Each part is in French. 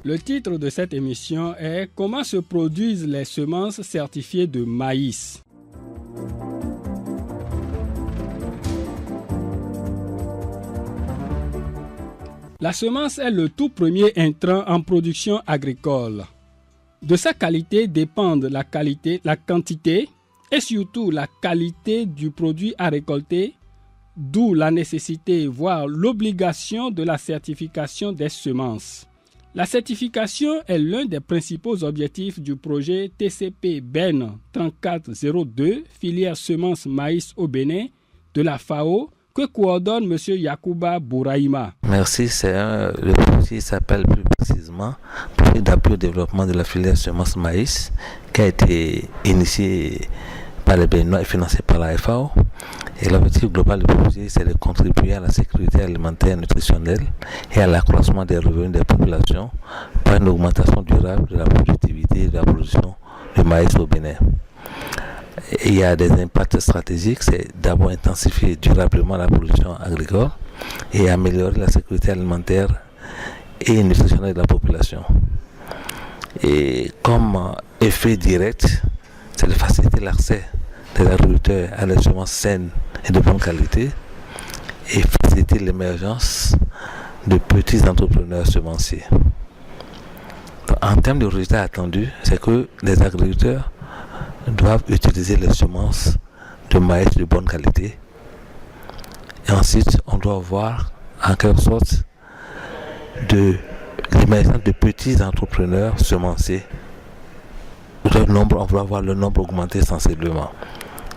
Le titre de cette émission est « Comment se produisent les semences certifiées de maïs ?» La semence est le tout premier intrant en production agricole. De sa qualité dépendent la quantité et surtout la qualité du produit à récolter, d'où la nécessité, voire l'obligation de la certification des semences. La certification est l'un des principaux objectifs du projet TCP BEN 3402, filière semences maïs au Bénin, de la FAO, que coordonne M. Yacouba Bouraïma. Merci, le projet s'appelle plus précisément Projet d'appui au développement de la filière semences maïs, qui a été initié par les Béninois et financé par la FAO. Et l'objectif global du projet, c'est de contribuer à la sécurité alimentaire et nutritionnelle et à l'accroissement des revenus des populations par une augmentation durable de la productivité et de la production de maïs au Bénin. Et il y a des impacts stratégiques, c'est d'abord intensifier durablement la production agricole et améliorer la sécurité alimentaire et nutritionnelle de la population. Et comme effet direct, c'est de faciliter l'accès des agriculteurs à des semences saines et de bonne qualité et faciliter l'émergence de petits entrepreneurs semenciers. En termes de résultats attendus, c'est que les agriculteurs doivent utiliser les semences de maïs de bonne qualité. Et ensuite, on doit voir en quelque sorte de l'émergence de petits entrepreneurs semenciers. On va voir le nombre augmenter sensiblement.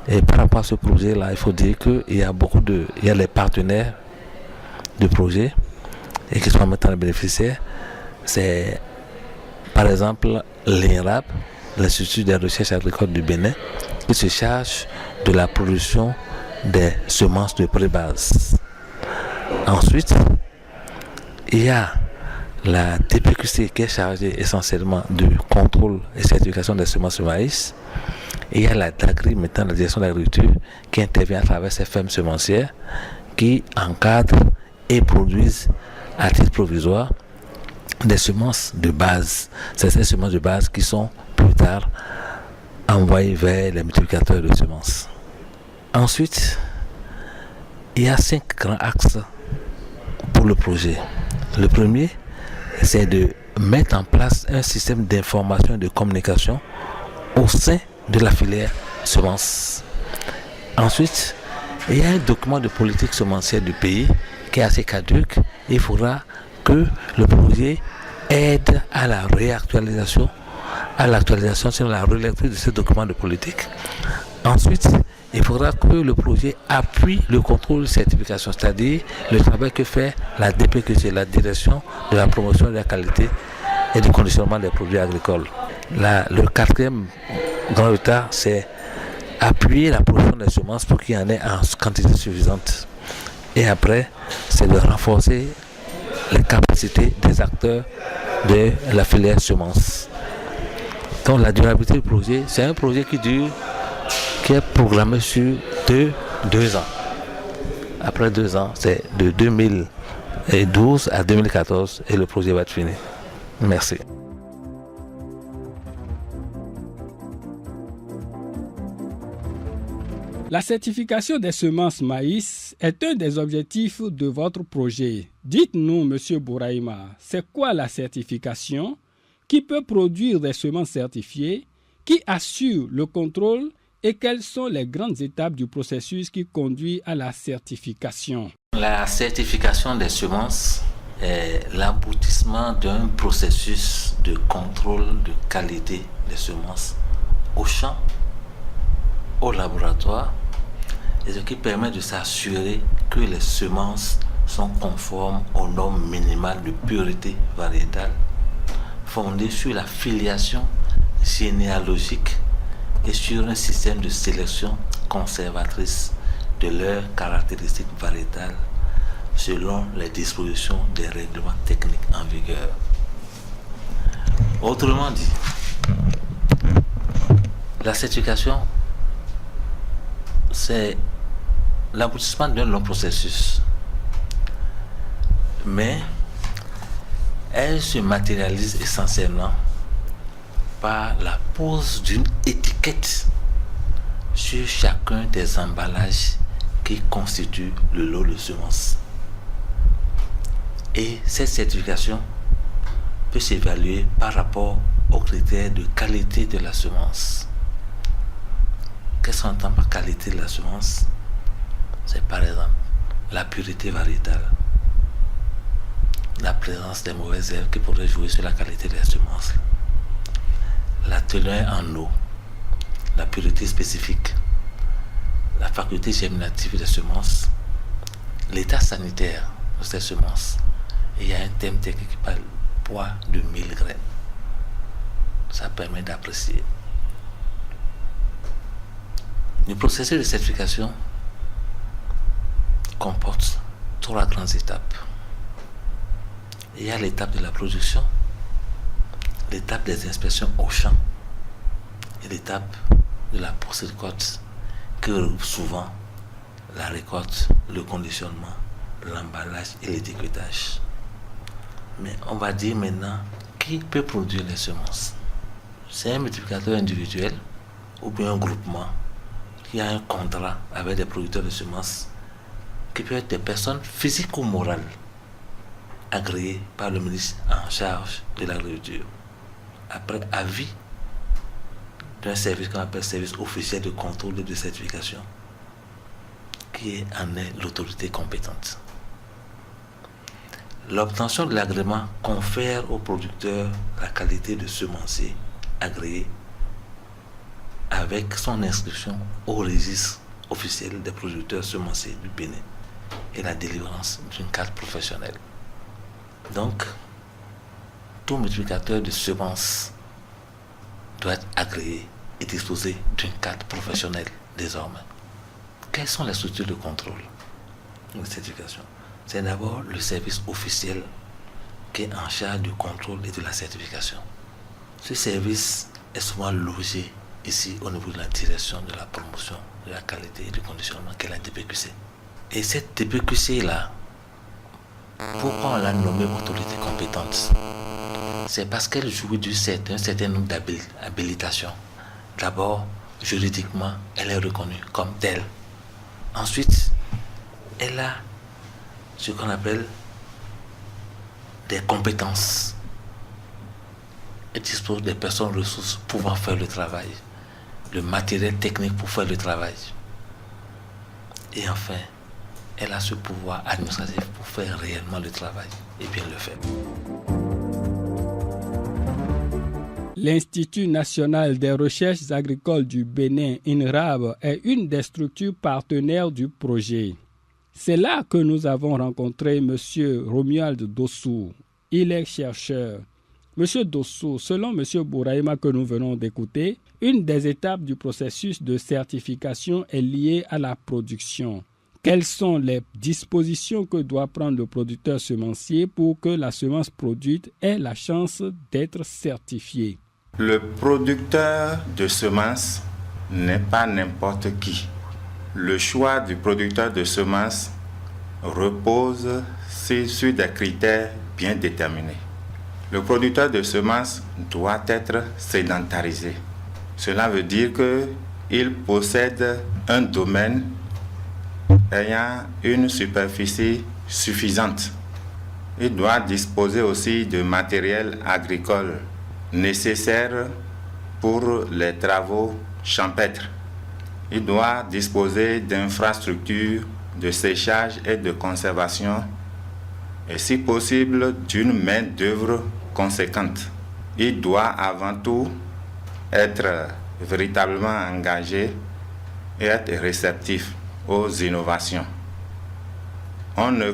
Et par rapport à ce projet-là, il faut dire qu'il y a il y a les partenaires du projet et qui sont maintenant les bénéficiaires. C'est par exemple l'INRAB, l'Institut des recherches agricoles du Bénin, qui se charge de la production des semences de pré-base. Ensuite, il y a la DPQC qui est chargée essentiellement du contrôle et certification des semences de maïs. Et il y a la DAGRI, maintenant la direction de l'agriculture, qui intervient à travers ces fermes semencières qui encadrent et produisent à titre provisoire des semences de base. C'est ces semences de base qui sont plus tard envoyées vers les multiplicateurs de semences. Ensuite, il y a 5 grands axes pour le projet. Le premier, c'est de mettre en place un système d'information et de communication au sein de la filière semences. Ensuite, il y a un document de politique semencière du pays qui est assez caduque. Il faudra que le projet aide à la réactualisation, sur la relecture de ce document de politique. Ensuite, il faudra que le projet appuie le contrôle de certification, c'est-à-dire le travail que fait la DPQC, la direction de la promotion de la qualité et du conditionnement des produits agricoles. Le quatrième grand retard, c'est appuyer la production des semences pour qu'il y en ait en quantité suffisante. Et après, c'est de renforcer les capacités des acteurs de la filière semences. Donc la durabilité du projet, c'est un projet qui est programmé sur 2 ans. Après 2 ans, c'est de 2012 à 2014 et le projet va être fini. Merci. La certification des semences maïs est un des objectifs de votre projet. Dites-nous, M. Bouraïma, c'est quoi la certification? Qui peut produire des semences certifiées? Qui assure le contrôle? Et quelles sont les grandes étapes du processus qui conduit à la certification? La certification des semences est l'aboutissement d'un processus de contrôle de qualité des semences au champ, au laboratoire, et ce qui permet de s'assurer que les semences sont conformes aux normes minimales de pureté variétale, fondées sur la filiation généalogique et sur un système de sélection conservatrice de leurs caractéristiques variétales selon les dispositions des règlements techniques en vigueur. Autrement dit, la certification, c'est l'aboutissement d'un long processus. Mais elle se matérialise essentiellement par la pose d'une étiquette sur chacun des emballages qui constituent le lot de semences. Et cette certification peut s'évaluer par rapport aux critères de qualité de la semence. Qu'est-ce qu'on entend par qualité de la semence? C'est par exemple la pureté variétale, la présence des mauvaises herbes qui pourraient jouer sur la qualité de la semence, la teneur en eau, la pureté spécifique, la faculté germinative des semences, l'état sanitaire de ces semences. Et il y a un thème technique qui parle poids de 1000 graines. Ça permet d'apprécier. Le processus de certification comporte 3 grandes étapes. Il y a l'étape de la production, l'étape des inspections au champ et l'étape de la post-récolte qui regroupe souvent la récolte, le conditionnement, l'emballage et l'étiquetage. Mais on va dire maintenant qui peut produire les semences. C'est un multiplicateur individuel ou bien un groupement qui a un contrat avec des producteurs de semences qui peut être des personnes physiques ou morales agréées par le ministre en charge de l'agriculture après avis d'un service qu'on appelle service officiel de contrôle et de certification qui en est l'autorité compétente. L'obtention de l'agrément confère au producteur la qualité de semencier agréé avec son inscription au registre officiel des producteurs semenciers du Bénin et la délivrance d'une carte professionnelle. Donc, tout multiplicateur de semences doit être agréé et disposer d'une carte professionnelle désormais. Quelles sont les structures de contrôle de certification? C'est d'abord le service officiel qui est en charge du contrôle et de la certification. Ce service est souvent logé ici au niveau de la direction de la promotion, de la qualité et du conditionnement qui est la DPQC. Et cette DPQC-là, pourquoi on l'a nommée autorité compétente? C'est parce qu'elle jouit d'un certain nombre d'habilitations. D'abord, juridiquement, elle est reconnue comme telle. Ensuite, elle a ce qu'on appelle des compétences. Elle dispose des personnes ressources pouvant faire le travail, le matériel technique pour faire le travail. Et enfin, elle a ce pouvoir administratif pour faire réellement le travail et bien le faire. L'Institut national des recherches agricoles du Bénin, INRAB, est une des structures partenaires du projet. C'est là que nous avons rencontré M. Romuald Dossou. Il est chercheur. M. Dossou, selon M. Bouraïma que nous venons d'écouter, une des étapes du processus de certification est liée à la production. Quelles sont les dispositions que doit prendre le producteur semencier pour que la semence produite ait la chance d'être certifiée? Le producteur de semences n'est pas n'importe qui. Le choix du producteur de semences repose sur des critères bien déterminés. Le producteur de semences doit être sédentarisé. Cela veut dire qu'il possède un domaine ayant une superficie suffisante. Il doit disposer aussi de matériel agricole nécessaire pour les travaux champêtres. Il doit disposer d'infrastructures de séchage et de conservation et si possible d'une main-d'œuvre conséquente. Il doit avant tout être véritablement engagé et être réceptif aux innovations. On ne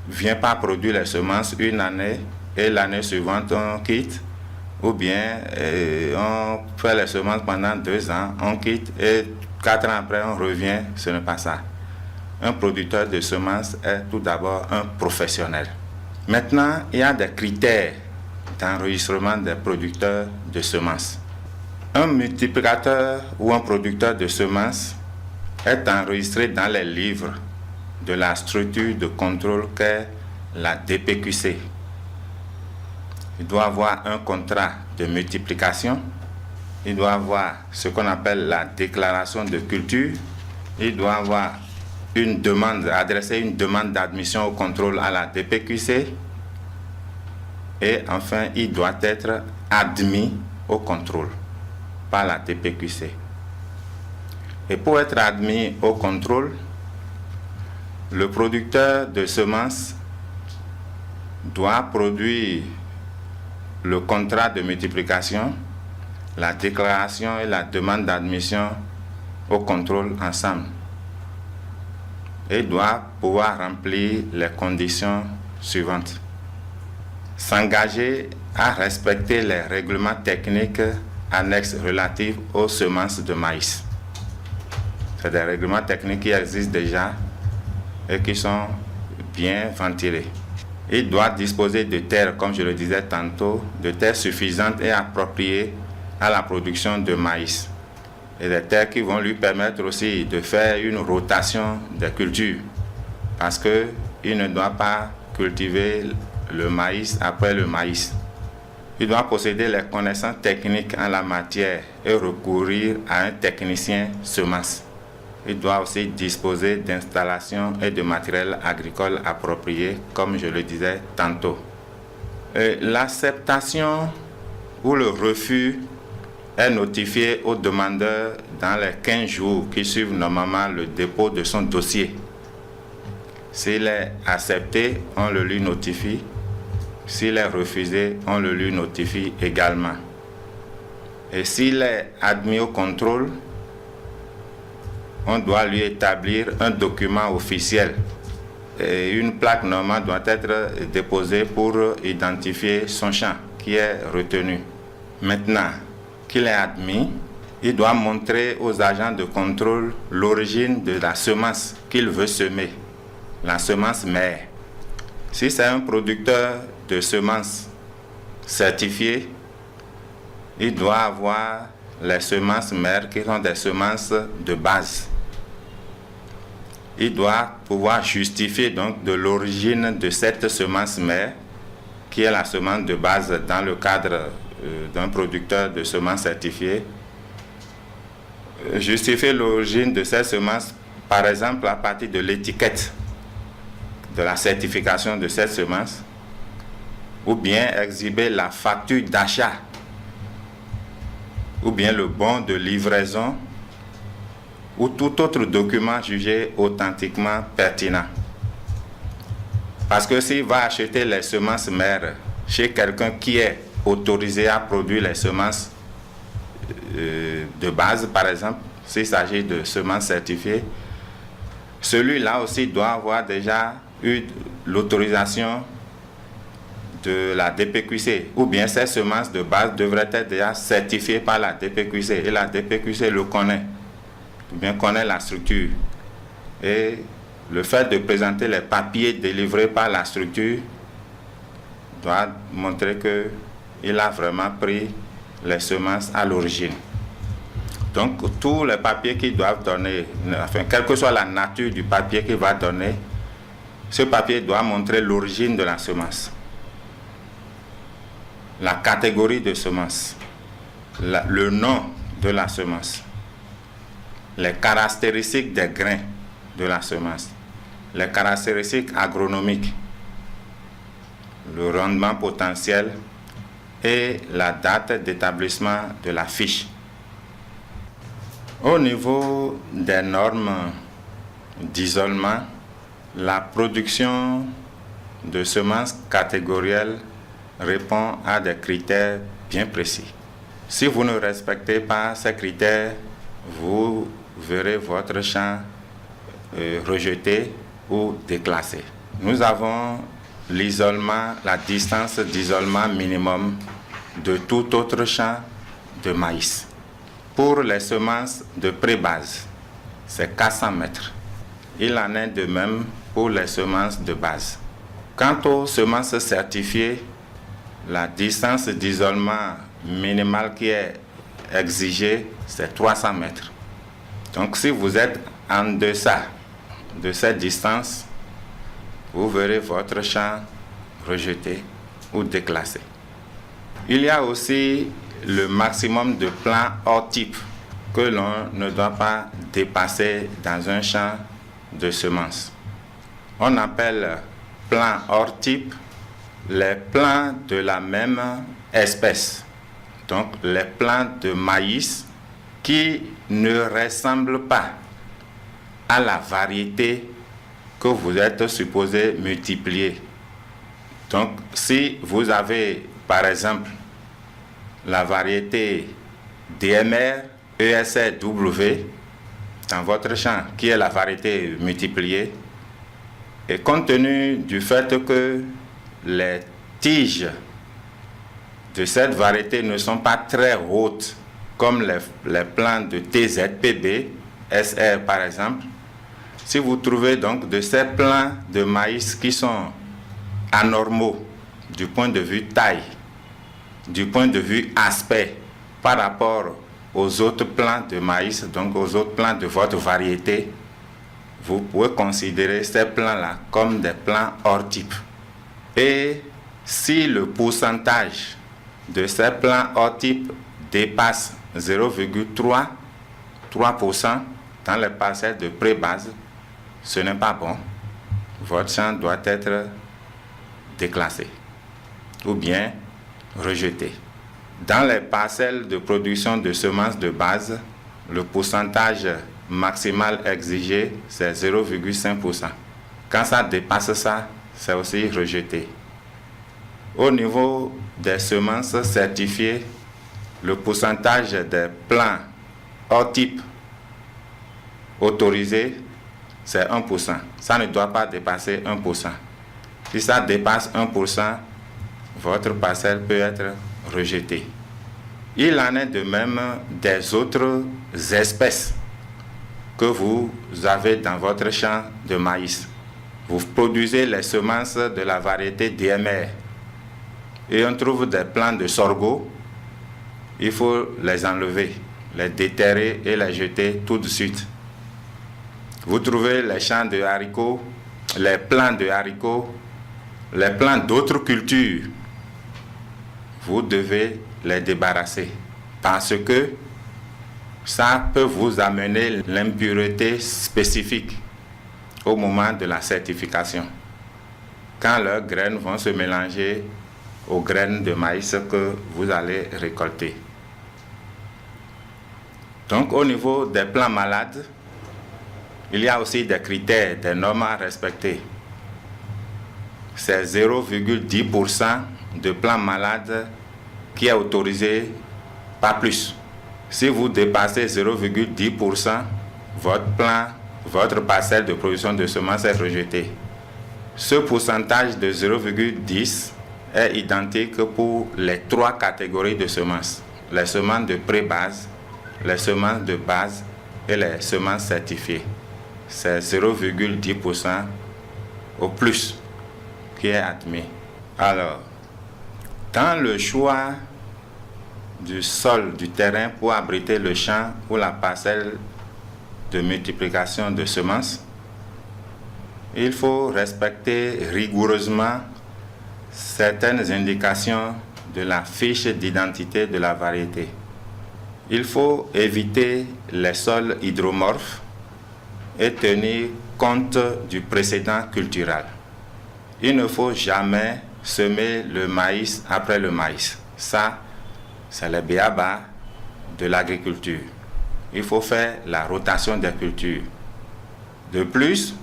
vient pas produire les semences une année et l'année suivante on quitte, ou bien on fait les semences pendant 2 ans, on quitte et 4 ans après on revient. Ce n'est pas ça. Un producteur de semences est tout d'abord un professionnel. Maintenant, il y a des critères d'enregistrement des producteurs de semences. Un multiplicateur ou un producteur de semences est enregistré dans les livres de la structure de contrôle qu'est la DPQC. il doit avoir un contrat de multiplication, il doit avoir ce qu'on appelle la déclaration de culture, il doit avoir adresser une demande d'admission au contrôle à la DPQC, et enfin, il doit être admis au contrôle par la DPQC. Et pour être admis au contrôle, le producteur de semences doit produire le contrat de multiplication, la déclaration et la demande d'admission au contrôle ensemble. Et doit pouvoir remplir les conditions suivantes. S'engager à respecter les règlements techniques annexes relatifs aux semences de maïs. C'est des règlements techniques qui existent déjà et qui sont bien ventilés. Il doit disposer de terres, comme je le disais tantôt, de terres suffisantes et appropriées à la production de maïs. Et des terres qui vont lui permettre aussi de faire une rotation des cultures. Parce qu'il ne doit pas cultiver le maïs après le maïs. Il doit posséder les connaissances techniques en la matière et recourir à un technicien semence. Il doit aussi disposer d'installations et de matériel agricole approprié, comme je le disais tantôt. L'acceptation ou le refus est notifié au demandeur dans les 15 jours qui suivent normalement le dépôt de son dossier. S'il est accepté, on le lui notifie. S'il est refusé, on le lui notifie également. Et s'il est admis au contrôle, on doit lui établir un document officiel. Et une plaque normale doit être déposée pour identifier son champ qui est retenu. Maintenant qu'il est admis, il doit montrer aux agents de contrôle l'origine de la semence qu'il veut semer, la semence mère. Si c'est un producteur de semences certifié, il doit avoir les semences mères qui sont des semences de base. Il doit pouvoir justifier donc de l'origine de cette semence mère, qui est la semence de base dans le cadre d'un producteur de semences certifié. Justifier l'origine de cette semence, par exemple, à partir de l'étiquette de la certification de cette semence, ou bien exhiber la facture d'achat, ou bien le bon de livraison, ou tout autre document jugé authentiquement pertinent. Parce que s'il va acheter les semences mères chez quelqu'un qui est autorisé à produire les semences de base, par exemple, s'il s'agit de semences certifiées, celui-là aussi doit avoir déjà eu l'autorisation de la DPQC, ou bien ces semences de base devraient être déjà certifiées par la DPQC, et la DPQC le connaît, ou bien connaît la structure. Et le fait de présenter les papiers délivrés par la structure doit montrer qu'il a vraiment pris les semences à l'origine. Donc tous les papiers qu'ils doivent donner, enfin, quelle que soit la nature du papier qu'il va donner, ce papier doit montrer l'origine de la semence, la catégorie de semence, le nom de la semence, les caractéristiques des grains de la semence, les caractéristiques agronomiques, le rendement potentiel et la date d'établissement de la fiche. Au niveau des normes d'isolement, la production de semences catégorielles répond à des critères bien précis. Si vous ne respectez pas ces critères, vous verrez votre champ rejeté ou déclassé. Nous avons l'isolement, la distance d'isolement minimum de tout autre champ de maïs. Pour les semences de pré-base, c'est 400 mètres. Il en est de même pour les semences de base. Quant aux semences certifiées, la distance d'isolement minimale qui est exigée, c'est 300 mètres. Donc si vous êtes en deçà de cette distance, vous verrez votre champ rejeté ou déclassé. Il y a aussi le maximum de plants hors type que l'on ne doit pas dépasser dans un champ de semences. On appelle plants hors type les plants de la même espèce. Donc les plants de maïs qui ne ressemblent pas à la variété que vous êtes supposé multiplier. Donc si vous avez par exemple la variété DMR ESRW dans votre champ qui est la variété multipliée, et compte tenu du fait que les tiges de cette variété ne sont pas très hautes comme les plants de TZPB, SR par exemple, si vous trouvez donc de ces plants de maïs qui sont anormaux du point de vue taille, du point de vue aspect par rapport aux autres plants de maïs, donc aux autres plants de votre variété, vous pouvez considérer ces plants-là comme des plants hors type. Et si le pourcentage de ces plants hors type dépasse 0,3% dans les parcelles de pré-base, ce n'est pas bon. Votre champ doit être déclassé ou bien rejeté. Dans les parcelles de production de semences de base, le pourcentage maximal exigé, c'est 0,5%. Quand ça dépasse ça, c'est aussi rejeté. Au niveau des semences certifiées, le pourcentage des plants hors type autorisés, c'est 1%. Ça ne doit pas dépasser 1%. Si ça dépasse 1%, votre parcelle peut être rejetée. Il en est de même des autres espèces que vous avez dans votre champ de maïs. Vous produisez les semences de la variété DMR et on trouve des plants de sorgho. Il faut les enlever, les déterrer et les jeter tout de suite. Vous trouvez les champs de haricots, les plants de haricots, les plants d'autres cultures. Vous devez les débarrasser parce que ça peut vous amener l'impureté spécifique au moment de la certification, quand leurs graines vont se mélanger aux graines de maïs que vous allez récolter. Donc au niveau des plants malades, il y a aussi des critères, des normes à respecter. C'est 0,10% de plants malades qui est autorisé, pas plus. Si vous dépassez 0,10%, votre parcelle de production de semences est rejetée. Ce pourcentage de 0,10 est identique pour les 3 catégories de semences. Les semences de pré-base, les semences de base et les semences certifiées. C'est 0,10% au plus qui est admis. Alors, dans le choix du sol, du terrain pour abriter le champ ou la parcelle de multiplication de semences, il faut respecter rigoureusement certaines indications de la fiche d'identité de la variété. Il faut éviter les sols hydromorphes et tenir compte du précédent cultural. Il ne faut jamais semer le maïs après le maïs. Ça, c'est le b.a.-ba de l'agriculture. Il faut faire la rotation des cultures. De plus,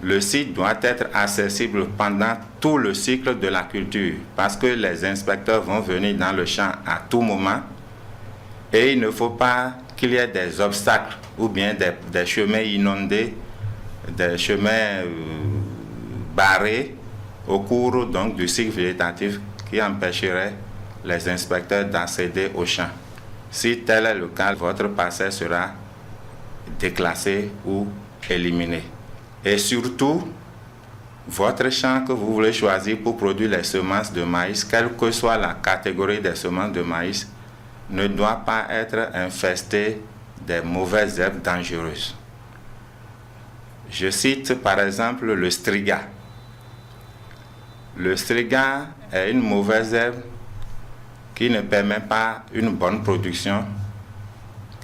le site doit être accessible pendant tout le cycle de la culture parce que les inspecteurs vont venir dans le champ à tout moment et il ne faut pas qu'il y ait des obstacles ou bien des chemins inondés, des chemins barrés au cours donc, du cycle végétatif qui empêcherait les inspecteurs d'accéder au champ. Si tel est le cas, votre parcelle sera déclassée ou éliminée. Et surtout, votre champ que vous voulez choisir pour produire les semences de maïs, quelle que soit la catégorie des semences de maïs, ne doit pas être infesté des mauvaises herbes dangereuses. Je cite par exemple le striga. Le striga est une mauvaise herbe qui ne permet pas une bonne production,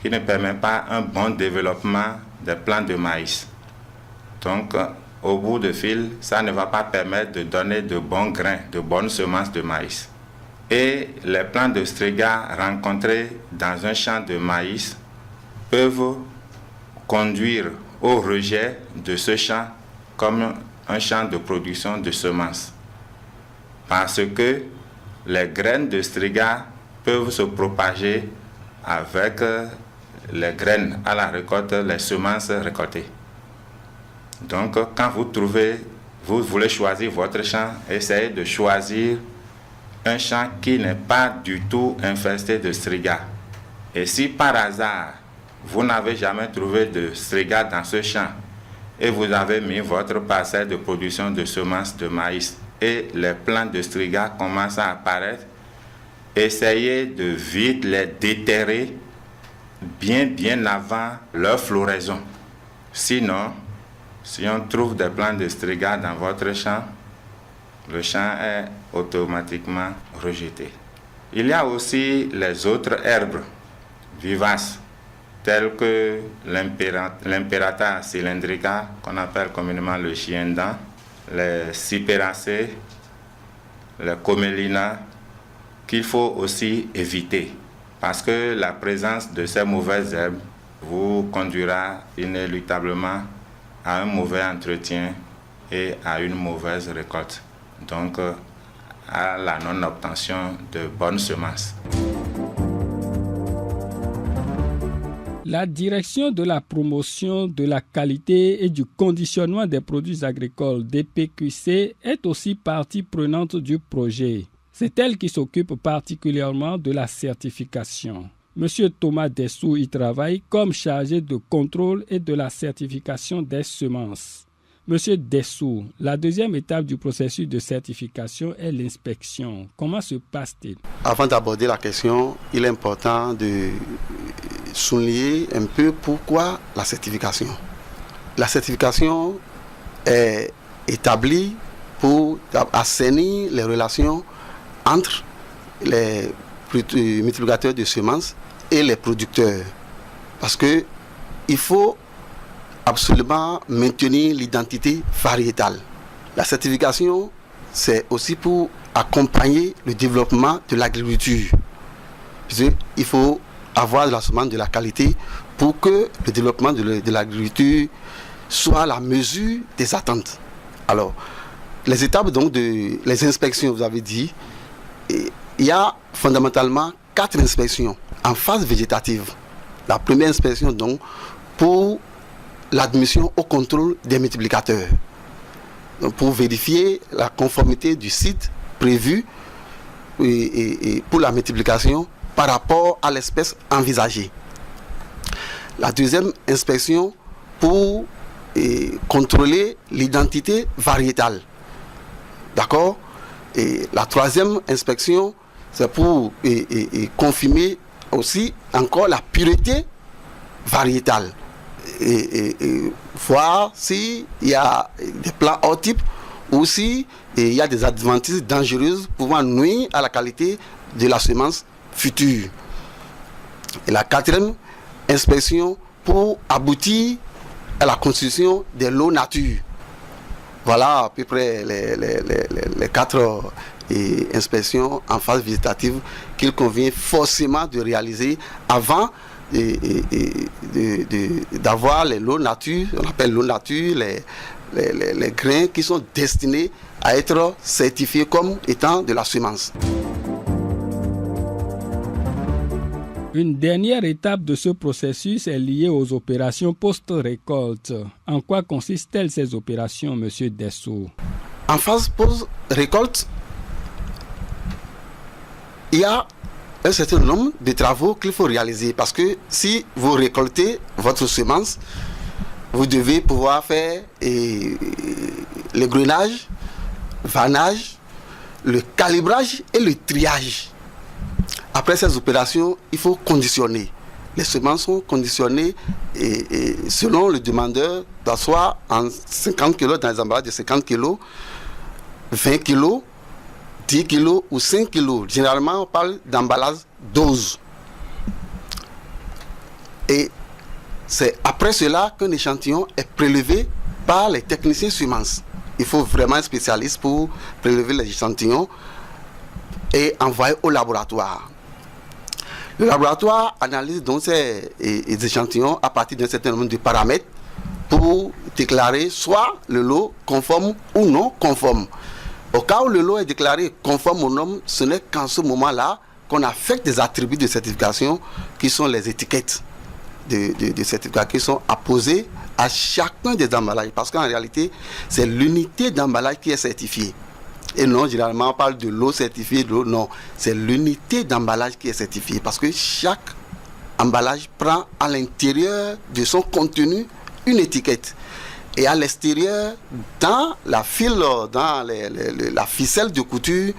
qui ne permet pas un bon développement des plants de maïs. Donc, au bout de fil, ça ne va pas permettre de donner de bons grains, de bonnes semences de maïs. Et les plants de striga rencontrés dans un champ de maïs peuvent conduire au rejet de ce champ comme un champ de production de semences. Parce que les graines de striga peuvent se propager avec les graines à la récolte, les semences récoltées. Donc, quand vous voulez choisir votre champ, essayez de choisir un champ qui n'est pas du tout infesté de striga. Et si par hasard, vous n'avez jamais trouvé de striga dans ce champ et vous avez mis votre parcelle de production de semences de maïs et les plants de striga commencent à apparaître, essayez de vite les déterrer bien avant leur floraison. Sinon, si on trouve des plants de striga dans votre champ, le champ est automatiquement rejeté. Il y a aussi les autres herbes vivaces, telles que l'Imperata cylindrica, qu'on appelle communément le chien-dent, les cyperacées, les comélina, qu'il faut aussi éviter, parce que la présence de ces mauvaises herbes vous conduira inéluctablement à un mauvais entretien et à une mauvaise récolte, donc à la non-obtention de bonnes semences. La direction de la promotion de la qualité et du conditionnement des produits agricoles DPQC est aussi partie prenante du projet. C'est elle qui s'occupe particulièrement de la certification. Monsieur Thomas Dessou y travaille comme chargé de contrôle et de la certification des semences. Monsieur Dessou, la deuxième étape du processus de certification est l'inspection. Comment se passe-t-il? Avant d'aborder la question, il est important de souligner un peu pourquoi la certification. La certification est établie pour assainir les relations entre les multiplicateurs de semences et les producteurs. Parce que il faut absolument maintenir l'identité variétale. La certification, c'est aussi pour accompagner le développement de l'agriculture. Il faut avoir de la semence de la qualité pour que le développement de l'agriculture soit à la mesure des attentes. Alors, les étapes donc les inspections, vous avez dit, il y a fondamentalement 4 inspections en phase végétative. La première inspection donc pour l'admission au contrôle des multiplicateurs, donc pour vérifier la conformité du site prévu et pour la multiplication par rapport à l'espèce envisagée. La deuxième inspection pour contrôler l'identité variétale. D'accord? Et la troisième inspection, c'est pour confirmer aussi encore la pureté variétale. Et voir s'il y a des plants hors type ou s'il y a des adventices dangereuses pouvant nuire à la qualité de la semence future. Et la quatrième inspection pour aboutir à la constitution des lots nature. Voilà à peu près les 4 inspections en phase végétative qu'il convient forcément de réaliser avant d'avoir les lots nature, on appelle lots nature, les grains qui sont destinés à être certifiés comme étant de la semence. Une dernière étape de ce processus est liée aux opérations post-récolte. En quoi consistent-elles ces opérations, Monsieur Dessou? En phase post-récolte, il y a un certain nombre de travaux qu'il faut réaliser parce que si vous récoltez votre semence, vous devez pouvoir faire le grainage, vannage, le calibrage et le triage. Après ces opérations, il faut conditionner. Les semences sont conditionnées et selon le demandeur, soit en 50 kg dans les emballages de 50 kg, 20 kg, 10 kg ou 5 kg. Généralement, on parle d'emballage dose. Et c'est après cela qu'un échantillon est prélevé par les techniciens semences. Il faut vraiment un spécialiste pour prélever les échantillons et envoyer au laboratoire. Le laboratoire analyse donc ces échantillons à partir d'un certain nombre de paramètres pour déclarer soit le lot conforme ou non conforme. Au cas où le lot est déclaré conforme aux normes, ce n'est qu'en ce moment-là qu'on affecte des attributs de certification qui sont les étiquettes de certificats qui sont apposées à chacun des emballages. Parce qu'en réalité, c'est l'unité d'emballage qui est certifiée. Et non, généralement, on parle de l'eau certifiée, de l'eau. Non, c'est l'unité d'emballage qui est certifiée. Parce que chaque emballage prend à l'intérieur de son contenu une étiquette. Et à l'extérieur, dans la file, dans la ficelle de couture,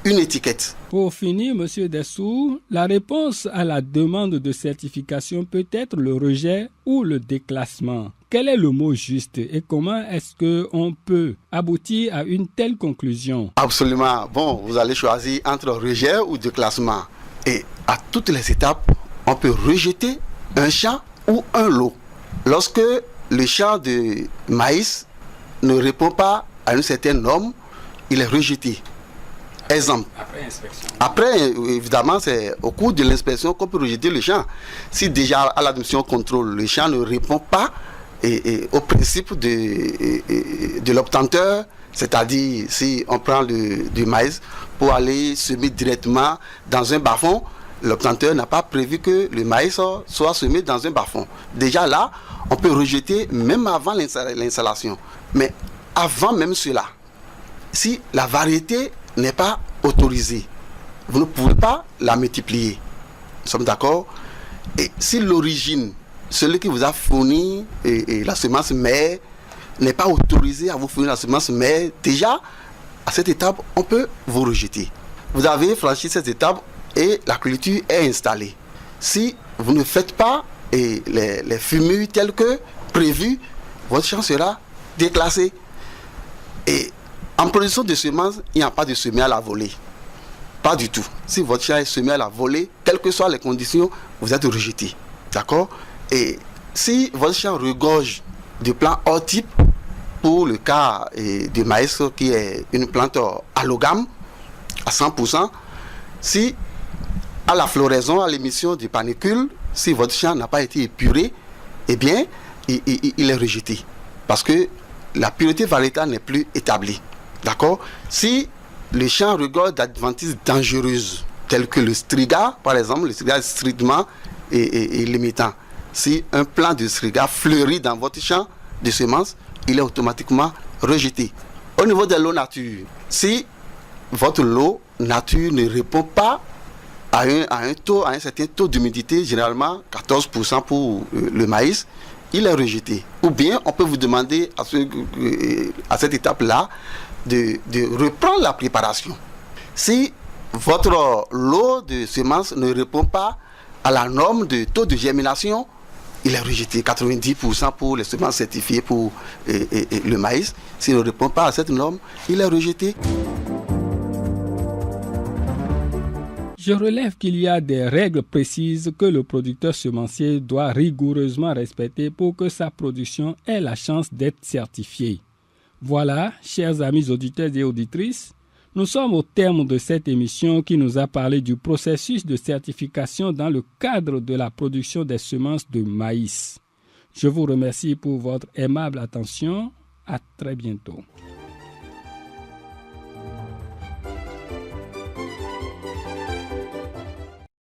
une étiquette. Pour finir, M. Dessou, la réponse à la demande de certification peut être le rejet ou le déclassement. Quel est le mot juste et comment est-ce qu'on peut aboutir à une telle conclusion? Absolument. Bon, vous allez choisir entre rejet ou déclassement. Et à toutes les étapes, on peut rejeter un champ ou un lot. Lorsque le champ de maïs ne répond pas à une certaine norme, il est rejeté. Exemple. Après inspection. Après, évidemment, c'est au cours de l'inspection qu'on peut rejeter le champ. Si déjà à l'admission contrôle, le champ ne répond pas au principe de l'obtenteur, c'est-à-dire si on prend du maïs pour aller semer directement dans un bas-fond, l'obtenteur n'a pas prévu que le maïs soit semé dans un bas-fond. Déjà là, on peut rejeter même avant l'installation. Mais avant même cela, si la variété n'est pas autorisée, vous ne pouvez pas la multiplier. Nous sommes d'accord? Et si l'origine, celui qui vous a fourni la semence mère, n'est pas autorisé à vous fournir la semence mère, déjà, à cette étape, on peut vous rejeter. Vous avez franchi cette étape et la culture est installée. Si vous ne faites pas les fumures telles que prévues, votre champ sera déclassé. Et en production de semences, il n'y a pas de semis à la volée. Pas du tout. Si votre champ est semé à la volée, quelles que soient les conditions, vous êtes rejeté. D'accord? Et si votre champ regorge de plants hors type, pour le cas du maïs qui est une plante allogame à 100%, si à la floraison, à l'émission du panicule, si votre champ n'a pas été épuré, eh bien, il est rejeté. Parce que la pureté variétale n'est plus établie. D'accord? Si le champ regorge d'adventices dangereuses, telles que le striga, par exemple, le striga est strictement limitant. Si un plant de striga fleurit dans votre champ de semences, il est automatiquement rejeté. Au niveau de l'eau nature, si votre lot nature ne répond pas à un certain taux d'humidité, généralement 14% pour le maïs, il est rejeté. Ou bien on peut vous demander à cette étape-là de reprendre la préparation. Si votre lot de semences ne répond pas à la norme de taux de germination, il est rejeté. 90% pour les semences certifiées pour le maïs. S'il ne répond pas à cette norme, il est rejeté. Je relève qu'il y a des règles précises que le producteur semencier doit rigoureusement respecter pour que sa production ait la chance d'être certifiée. Voilà, chers amis auditeurs et auditrices, nous sommes au terme de cette émission qui nous a parlé du processus de certification dans le cadre de la production des semences de maïs. Je vous remercie pour votre aimable attention. À très bientôt.